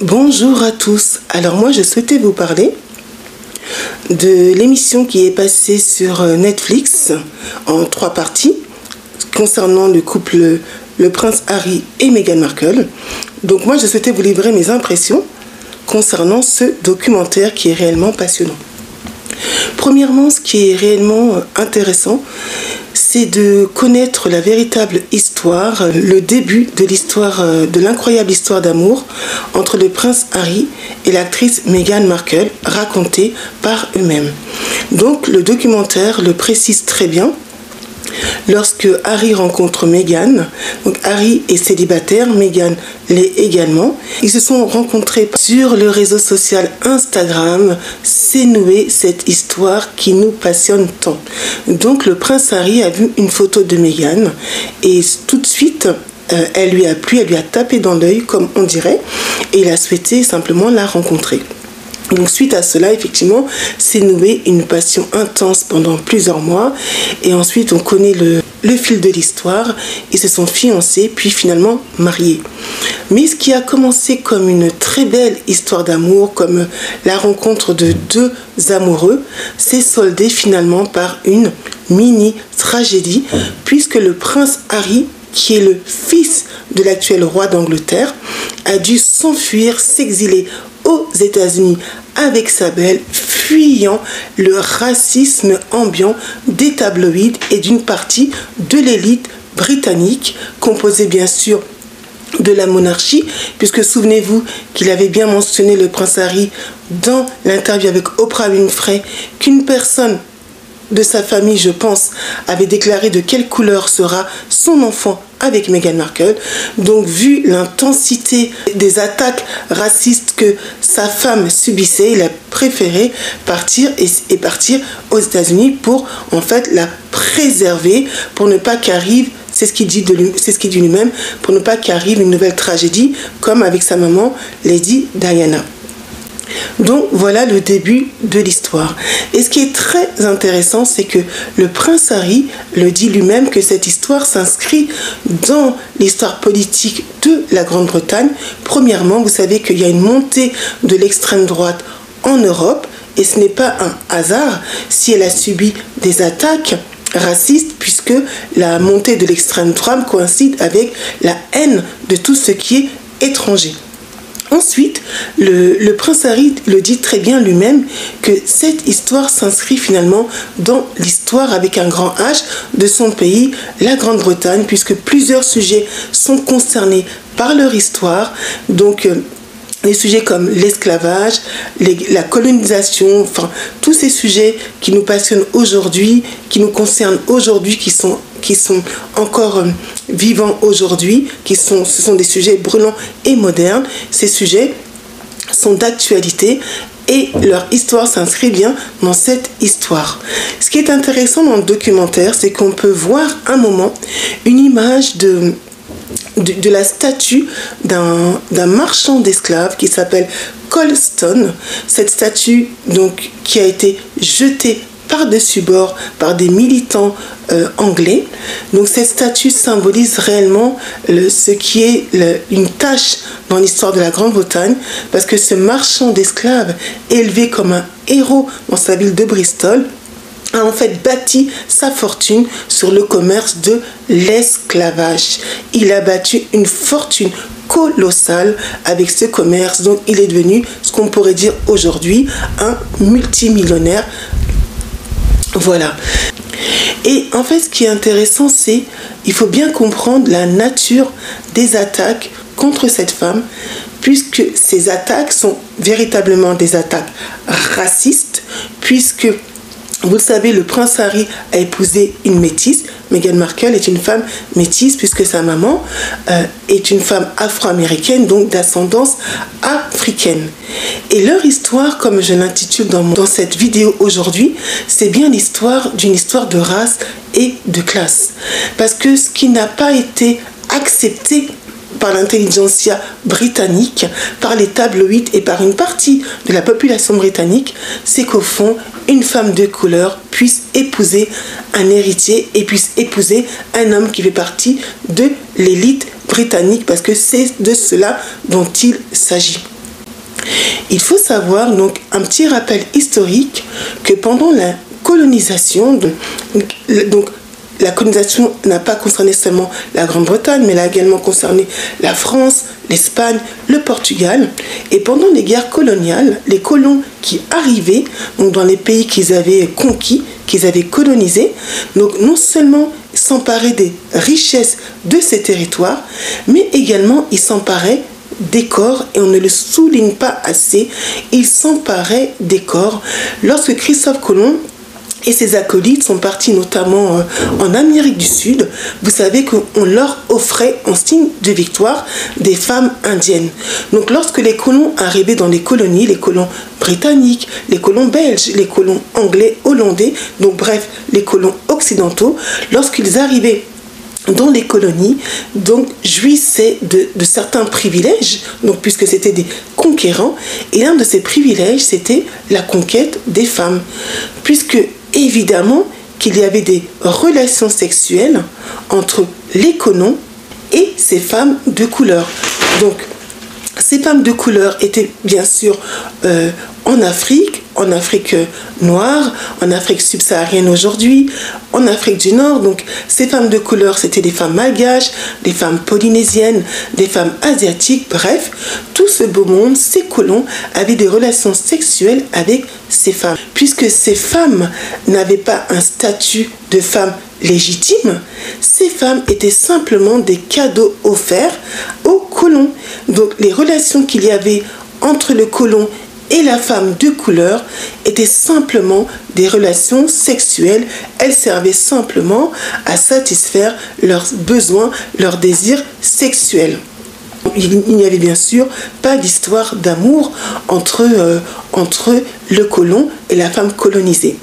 Bonjour à tous. Alors moi je souhaitais vous parler de l'émission qui est passée sur Netflix en 3 parties concernant le couple le prince Harry et Meghan Markle. Donc moi je souhaitais vous livrer mes impressions concernant ce documentaire qui est réellement passionnant. Premièrement, ce qui est réellement intéressant, c'est de connaître la véritable histoire, le début de l'histoire, de l'incroyable histoire d'amour entre le prince Harry et l'actrice Meghan Markle, racontée par eux-mêmes. Donc le documentaire le précise très bien. Lorsque Harry rencontre Meghan, donc Harry est célibataire, Meghan l'est également. Ils se sont rencontrés sur le réseau social Instagram. C'est noué cette histoire qui nous passionne tant. Donc le prince Harry a vu une photo de Meghan et tout de suite elle lui a plu, elle lui a tapé dans l'œil comme on dirait et il a souhaité simplement la rencontrer. Donc suite à cela, effectivement, s'est nouée une passion intense pendant plusieurs mois. Et ensuite, on connaît le fil de l'histoire. Ils se sont fiancés, puis finalement mariés. Mais ce qui a commencé comme une très belle histoire d'amour, comme la rencontre de 2 amoureux, s'est soldé finalement par une mini-tragédie, puisque le prince Harry, qui est le fils de l'actuel roi d'Angleterre, a dû s'enfuir, s'exiler aux États-Unis avec sa belle, fuyant le racisme ambiant des tabloïds et d'une partie de l'élite britannique, composée bien sûr de la monarchie, puisque souvenez-vous qu'il avait bien mentionné le prince Harry dans l'interview avec Oprah Winfrey qu'une personne de sa famille, je pense, avait déclaré de quelle couleur sera son enfant avec Meghan Markle. Donc, vu l'intensité des attaques racistes que sa femme subissait, il a préféré partir et partir aux États-Unis pour, en fait, la préserver, pour ne pas qu'arrive, c'est ce qu'il dit de lui-même, pour ne pas qu'arrive une nouvelle tragédie, comme avec sa maman, Lady Diana. Donc voilà le début de l'histoire. Et ce qui est très intéressant, c'est que le prince Harry le dit lui-même que cette histoire s'inscrit dans l'histoire politique de la Grande-Bretagne. Premièrement, vous savez qu'il y a une montée de l'extrême droite en Europe et ce n'est pas un hasard si elle a subi des attaques racistes, puisque la montée de l'extrême droite coïncide avec la haine de tout ce qui est étranger. Ensuite, le prince Harry le dit très bien lui-même que cette histoire s'inscrit finalement dans l'histoire avec un grand H de son pays, la Grande-Bretagne, puisque plusieurs sujets sont concernés par leur histoire. Donc, des sujets comme l'esclavage, la colonisation, enfin, tous ces sujets qui nous passionnent aujourd'hui, qui nous concernent aujourd'hui, qui sont encore vivants aujourd'hui, ce sont des sujets brûlants et modernes. Ces sujets sont d'actualité et leur histoire s'inscrit bien dans cette histoire. Ce qui est intéressant dans le documentaire, c'est qu'on peut voir un moment une image de la statue d'un marchand d'esclaves qui s'appelle Colston. Cette statue donc qui a été jetée par-dessus bord par des militants anglais. Donc cette statue symbolise réellement ce qui est une tâche dans l'histoire de la Grande-Bretagne, parce que ce marchand d'esclaves, élevé comme un héros dans sa ville de Bristol, a en fait bâti sa fortune sur le commerce de l'esclavage. Il a battu une fortune colossale avec ce commerce, donc il est devenu ce qu'on pourrait dire aujourd'hui un multimillionnaire. Voilà. Et en fait, ce qui est intéressant, c'est il faut bien comprendre la nature des attaques contre cette femme, puisque ces attaques sont véritablement des attaques racistes, puisque vous le savez, le prince Harry a épousé une métisse. Meghan Markle est une femme métisse puisque sa maman est une femme afro-américaine, donc d'ascendance africaine. Et leur histoire, comme je l'intitule dans cette vidéo aujourd'hui, c'est bien d'une histoire de race et de classe. Parce que ce qui n'a pas été accepté par l'intelligentsia britannique, par les tabloïds et par une partie de la population britannique, c'est qu'au fond, une femme de couleur puisse épouser un héritier et puisse épouser un homme qui fait partie de l'élite britannique, parce que c'est de cela dont il s'agit. Il faut savoir, donc, un petit rappel historique, que pendant la colonisation, donc la colonisation n'a pas concerné seulement la Grande-Bretagne, mais elle a également concerné la France, l'Espagne, le Portugal. Et pendant les guerres coloniales, les colons qui arrivaient donc dans les pays qu'ils avaient conquis, qu'ils avaient colonisés, donc non seulement s'emparaient des richesses de ces territoires, mais également ils s'emparaient des corps, et on ne le souligne pas assez, ils s'emparaient des corps. Lorsque Christophe Colomb et ses acolytes sont partis notamment en Amérique du Sud, vous savez qu'on leur offrait en signe de victoire des femmes indiennes. Donc lorsque les colons arrivaient dans les colonies, les colons britanniques, les colons belges, les colons anglais, hollandais, donc bref, les colons occidentaux, lorsqu'ils arrivaient dans les colonies, donc jouissaient de certains privilèges, donc puisque c'était des conquérants, et l'un de ces privilèges, c'était la conquête des femmes, puisque évidemment qu'il y avait des relations sexuelles entre les colons et ces femmes de couleur. Donc, ces femmes de couleur étaient bien sûr en Afrique noire, en Afrique subsaharienne aujourd'hui, en Afrique du Nord. Donc, ces femmes de couleur, c'était des femmes malgaches, des femmes polynésiennes, des femmes asiatiques, bref, tout ce beau monde, ces colons avaient des relations sexuelles avec ces femmes. Puisque ces femmes n'avaient pas un statut de femme légitime, ces femmes étaient simplement des cadeaux offerts aux colons. Donc, les relations qu'il y avait entre le colon et la femme de couleur étaient simplement des relations sexuelles. Elles servaient simplement à satisfaire leurs besoins, leurs désirs sexuels. Il n'y avait bien sûr pas d'histoire d'amour entre le colon et la femme colonisée.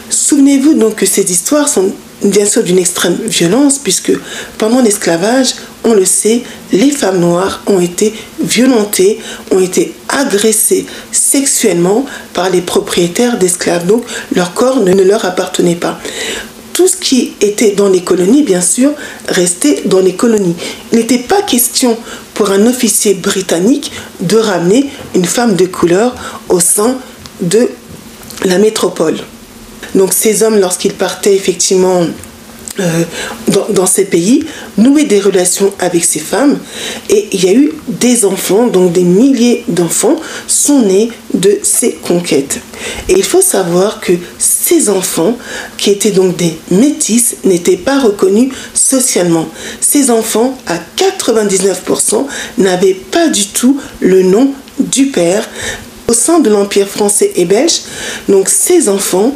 Souvenez-vous donc que ces histoires sont bien sûr d'une extrême violence, puisque pendant l'esclavage, on le sait, les femmes noires ont été violentées, ont été agressées sexuellement par les propriétaires d'esclaves. Donc leur corps ne leur appartenait pas. Tout ce qui était dans les colonies, bien sûr, restait dans les colonies. Il n'était pas question pour un officier britannique de ramener une femme de couleur au sein de la métropole. Donc ces hommes, lorsqu'ils partaient effectivement dans ces pays, nouaient des relations avec ces femmes, et il y a eu des enfants, donc des milliers d'enfants sont nés de ces conquêtes. Et il faut savoir que ces enfants, qui étaient donc des métis, n'étaient pas reconnus socialement. Ces enfants, à 99%, n'avaient pas du tout le nom du père. Au sein de l'Empire français et belge, donc ces enfants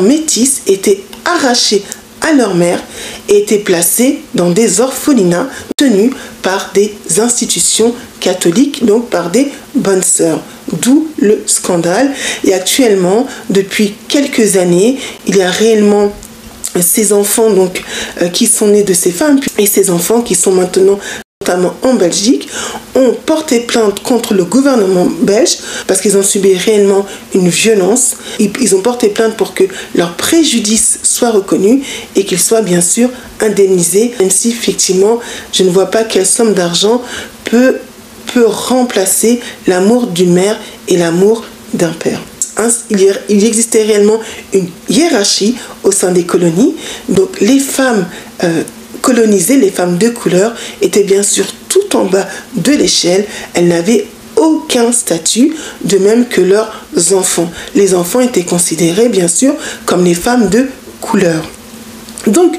métis étaient arrachés à leur mère et étaient placés dans des orphelinats tenus par des institutions catholiques, donc par des bonnes sœurs. D'où le scandale. Et actuellement, depuis quelques années, il y a réellement ces enfants donc, qui sont nés de ces femmes, et ces enfants qui sont maintenant notamment en Belgique, ont porté plainte contre le gouvernement belge parce qu'ils ont subi réellement une violence. Ils ont porté plainte pour que leur préjudice soit reconnu et qu'ils soient bien sûr indemnisés, même si effectivement je ne vois pas quelle somme d'argent peut remplacer l'amour d'une mère et l'amour d'un père. Il existait réellement une hiérarchie au sein des colonies. Donc les femmes colonisées, les femmes de couleur, étaient bien sûr tout en bas de l'échelle. Elles n'avaient aucun statut, de même que leurs enfants. Les enfants étaient considérés bien sûr comme les femmes de couleur. Donc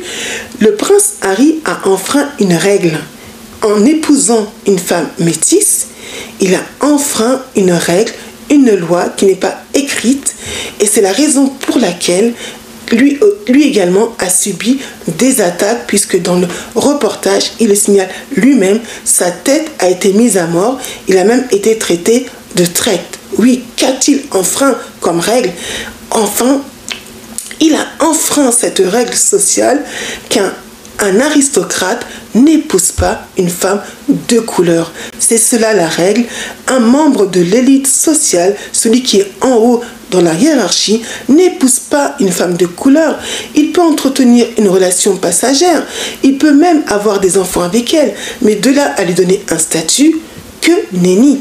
le prince Harry a enfreint une règle. En épousant une femme métisse, il a enfreint une règle, une loi qui n'est pas écrite, et c'est la raison pour laquelle lui également a subi des attaques, puisque dans le reportage, il le signale lui-même, sa tête a été mise à mort, il a même été traité de traître. Oui, qu'a-t-il enfreint comme règle? Enfin, il a enfreint cette règle sociale qu'un aristocrate n'épouse pas une femme de couleur. C'est cela la règle. Un membre de l'élite sociale, celui qui est en haut dans la hiérarchie, n'épouse pas une femme de couleur. Il peut entretenir une relation passagère, il peut même avoir des enfants avec elle, mais de là à lui donner un statut, que nenni.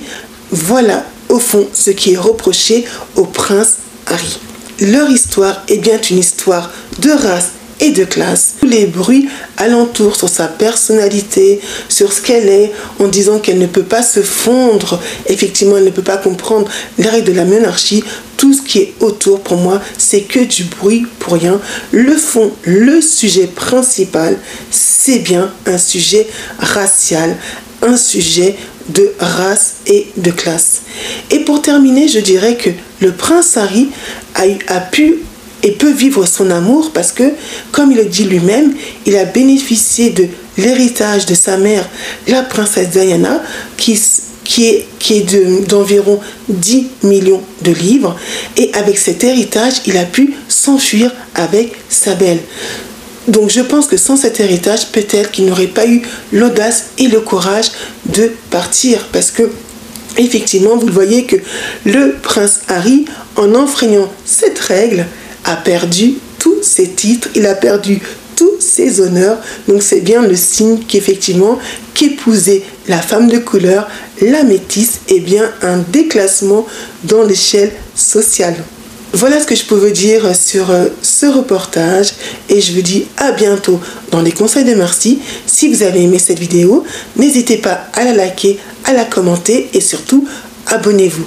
Voilà au fond ce qui est reproché au prince Harry. Leur histoire est bien une histoire de race et de classe. Tous les bruits alentour sur sa personnalité, sur ce qu'elle est, en disant qu'elle ne peut pas se fondre, effectivement elle ne peut pas comprendre les règles de la monarchie, tout ce qui est autour pour moi c'est que du bruit pour rien. Le fond, le sujet principal, c'est bien un sujet racial, un sujet de race et de classe. Et pour terminer, je dirais que le prince Harry a pu et peut vivre son amour parce que, comme il le dit lui-même, il a bénéficié de l'héritage de sa mère, la princesse Diana, qui est d'environ 10 millions de livres. Et avec cet héritage, il a pu s'enfuir avec sa belle. Donc je pense que sans cet héritage, peut-être qu'il n'aurait pas eu l'audace et le courage de partir. Parce que, effectivement, vous le voyez que le prince Harry, en enfreignant cette règle, a perdu tous ses titres, il a perdu tous ses honneurs. Donc c'est bien le signe qu'effectivement, qu'épouser la femme de couleur, la métisse, est bien un déclassement dans l'échelle sociale. Voilà ce que je peux vous dire sur ce reportage et je vous dis à bientôt dans les conseils de Marcy. Si vous avez aimé cette vidéo, n'hésitez pas à la liker, à la commenter et surtout abonnez-vous.